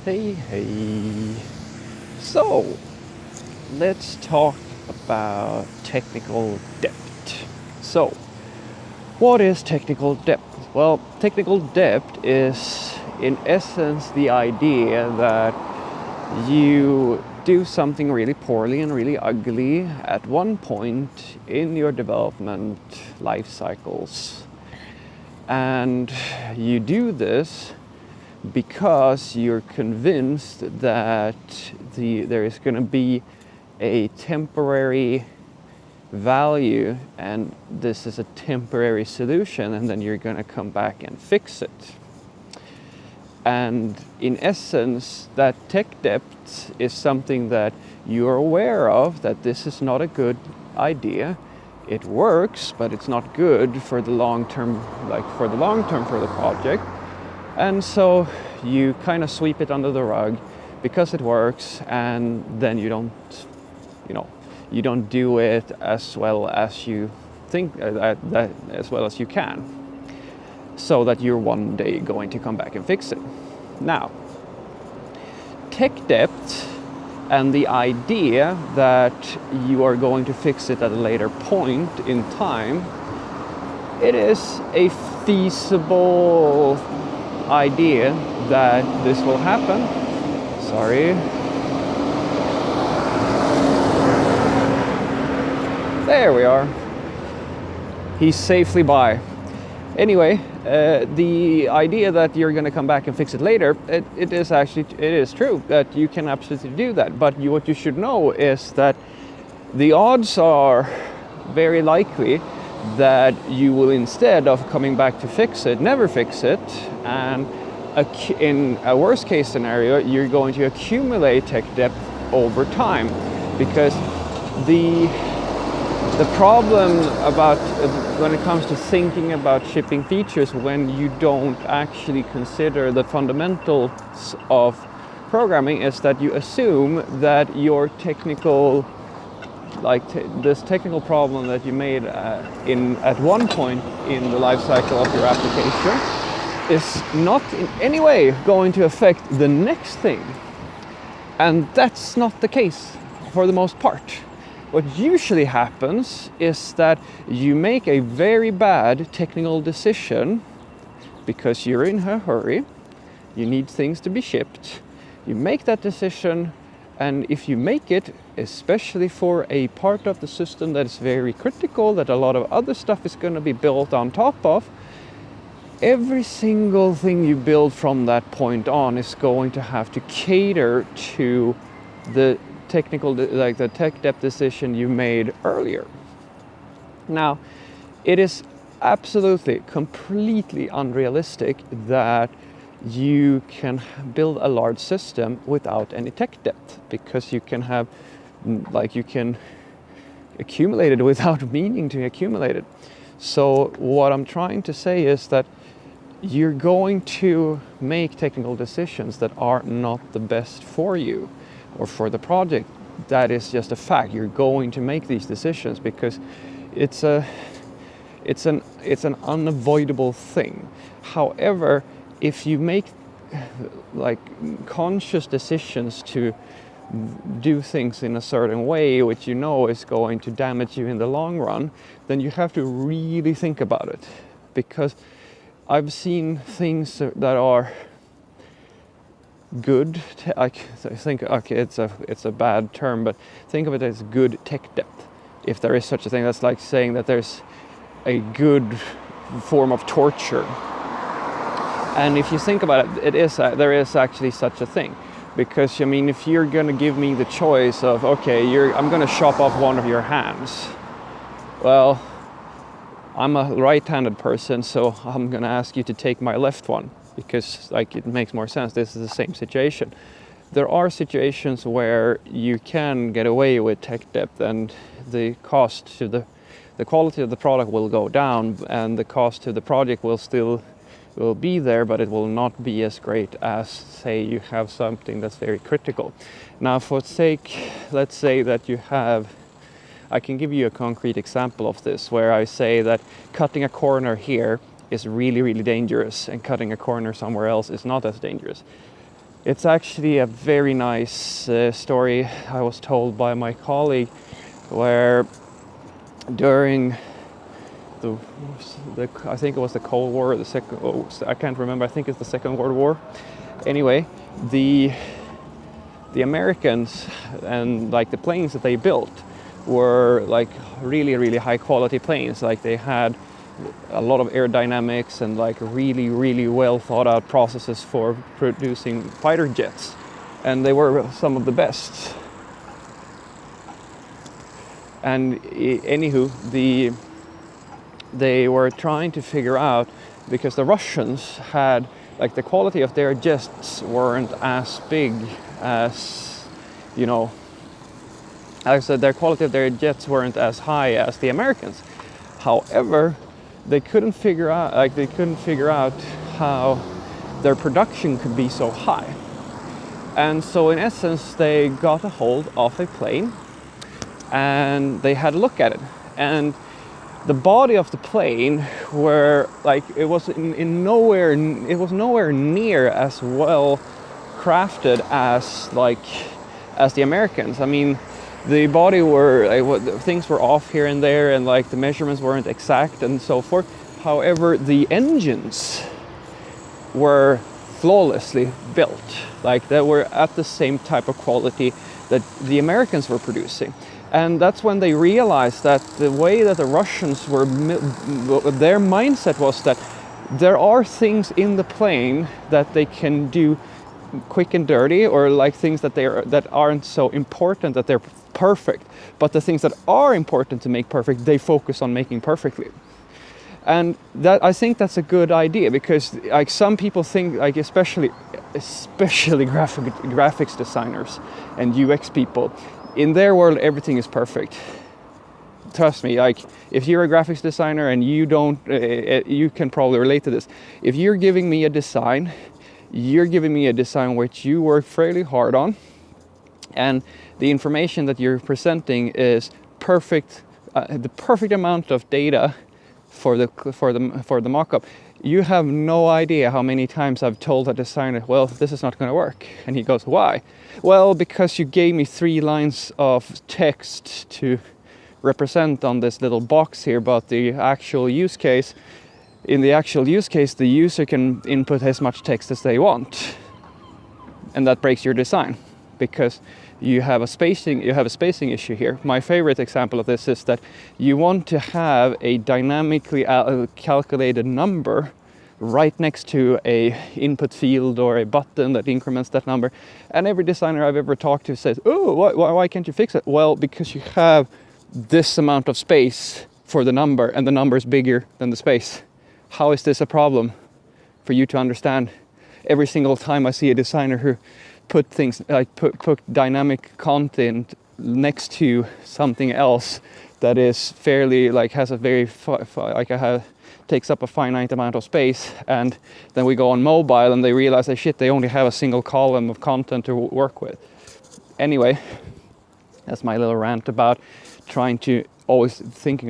Hey, hey. So, let's talk about technical debt. So, what is technical debt? Well, technical debt is, in essence, the idea that you do something really poorly and really ugly at one point in your development life cycles. And you do this because you're convinced that there is going to be a temporary value and this is a temporary solution, and then you're going to come back and fix it. And in essence, that tech debt is something that you're aware of, that this is not a good idea. It works, but it's not good for the long term, for the project. And so you kind of sweep it under the rug because it works, and then you don't do it as well as you think, as well as you can, so that you're one day going to come back and fix it. Now, tech debt and the idea that you are going to fix it at a later point in time, it is a feasible idea that this will happen. Sorry. There we are. He's safely by. Anyway, the idea that you're going to come back and fix it later, it is true that you can absolutely do that. But what you should know is that the odds are very likely that you will, instead of coming back to fix it, never fix it, and in a worst case scenario, you're going to accumulate tech debt over time, because the problem about when it comes to thinking about shipping features, when you don't actually consider the fundamentals of programming, is that you assume that your technical this technical problem that you made at one point in the life cycle of your application is not in any way going to affect the next thing. And that's not the case for the most part. What usually happens is that you make a very bad technical decision because you're in a hurry, you need things to be shipped, you make that decision. And if you make it, especially for a part of the system that is very critical, that a lot of other stuff is going to be built on top of, every single thing you build from that point on is going to have to cater to the the tech debt decision you made earlier. Now, it is absolutely, completely unrealistic that you can build a large system without any tech debt, because you can accumulate it without meaning to accumulate it. So what I'm trying to say is that you're going to make technical decisions that are not the best for you or for the project. That is just a fact. You're going to make these decisions because it's an unavoidable thing. However, if you make conscious decisions to do things in a certain way, which you know is going to damage you in the long run, then you have to really think about it. Because I've seen things that are good, I think, okay, it's a bad term, but think of it as good tech debt, if there is such a thing. That's like saying that there's a good form of torture. And if you think about it, there is actually such a thing. Because, I mean, if you're going to give me the choice of, okay, I'm going to chop off one of your hands. Well, I'm a right-handed person, so I'm going to ask you to take my left one, because it makes more sense. This is the same situation. There are situations where you can get away with tech debt, and the cost to the quality of the product will go down, and the cost to the project will be there, but it will not be as great as, say, you have something that's very critical. Now, for sake, let's say that I can give you a concrete example of this, where I say that cutting a corner here is really, really dangerous, and cutting a corner somewhere else is not as dangerous. It's actually a very nice story I was told by my colleague, where during the I think it was the Cold War, the second, oh, I can't remember, I think it's the Second World War. Anyway, the Americans and like the planes that they built were like really high quality planes. Like they had a lot of aerodynamics and like really well thought out processes for producing fighter jets, and they were some of the best. And anywho, they were trying to figure out, because the Russians had, like, the quality of their jets weren't as big as, you know, like I said, their quality of their jets weren't as high as the Americans. However, they couldn't figure out how their production could be so high. And so in essence, they got a hold of a plane and they had a look at it. And the body of the plane were like, it was nowhere near as well crafted as the Americans. I mean, the body things were off here and there, and like the measurements weren't exact and so forth. However, the engines were flawlessly built. Like they were at the same type of quality that the Americans were producing. And that's when they realized that the way that the Russians were, their mindset was that there are things in the plane that they can do quick and dirty, or like things that aren't so important that they're perfect. But the things that are important to make perfect, they focus on making perfectly. And that, I think that's a good idea, because like some people think, like especially graphics designers and UX people, in their world everything is perfect. Trust me, like if you're a graphics designer and you don't, you can probably relate to this. If you're giving me a design, you're giving me a design which you work fairly hard on, and the information that you're presenting is perfect, the perfect amount of data for the mock-up. You have no idea how many times I've told a designer, well, this is not going to work. And he goes, why? Well, because you gave me 3 lines of text to represent on this little box here, but the actual use case, in the actual use case, the user can input as much text as they want. And that breaks your design, because you have a spacing issue here. My favorite example of this is that you want to have a dynamically calculated number right next to a input field or a button that increments that number. And every designer I've ever talked to says, oh, why can't you fix it? Well, because you have this amount of space for the number, and the number is bigger than the space. How is this a problem for you to understand? Every single time I see a designer who put things like put dynamic content next to something else that is fairly like has a very takes up a finite amount of space, and then we go on mobile and they realize that shit, they only have a single column of content to work with. Anyway, that's my little rant about trying to always think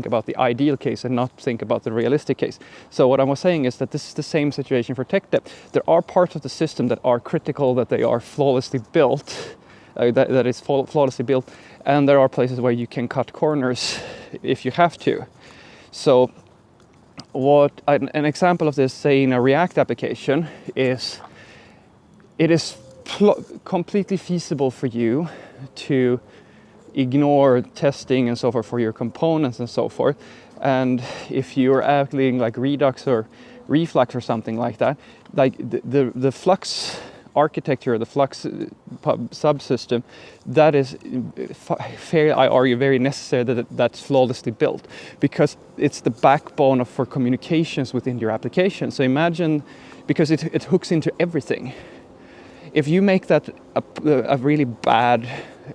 about the ideal case and not think about the realistic case. So what I was saying is that this is the same situation for tech debt. There are parts of the system that are critical, that they are flawlessly built, that is flawlessly built, and there are places where you can cut corners if you have to. So an example of this, say in a React application, is it is completely feasible for you to ignore testing and so forth for your components and so forth. And if you're acting like Redux or Reflux or something like that, like the Flux architecture, the Flux subsystem, that is fair, I argue, very necessary that's flawlessly built, because it's the backbone for communications within your application. So imagine, because it hooks into everything. If you make that a really bad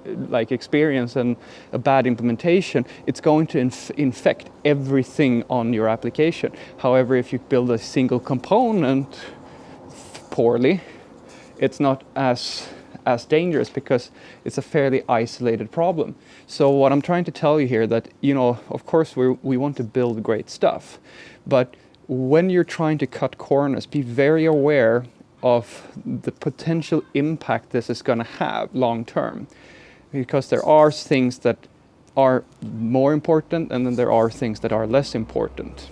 like experience and a bad implementation, it's going to infect everything on your application. However, if you build a single component poorly, it's not as dangerous, because it's a fairly isolated problem. So what I'm trying to tell you here, that, you know, of course we want to build great stuff, but when you're trying to cut corners, be very aware of the potential impact this is going to have long term, because there are things that are more important and then there are things that are less important.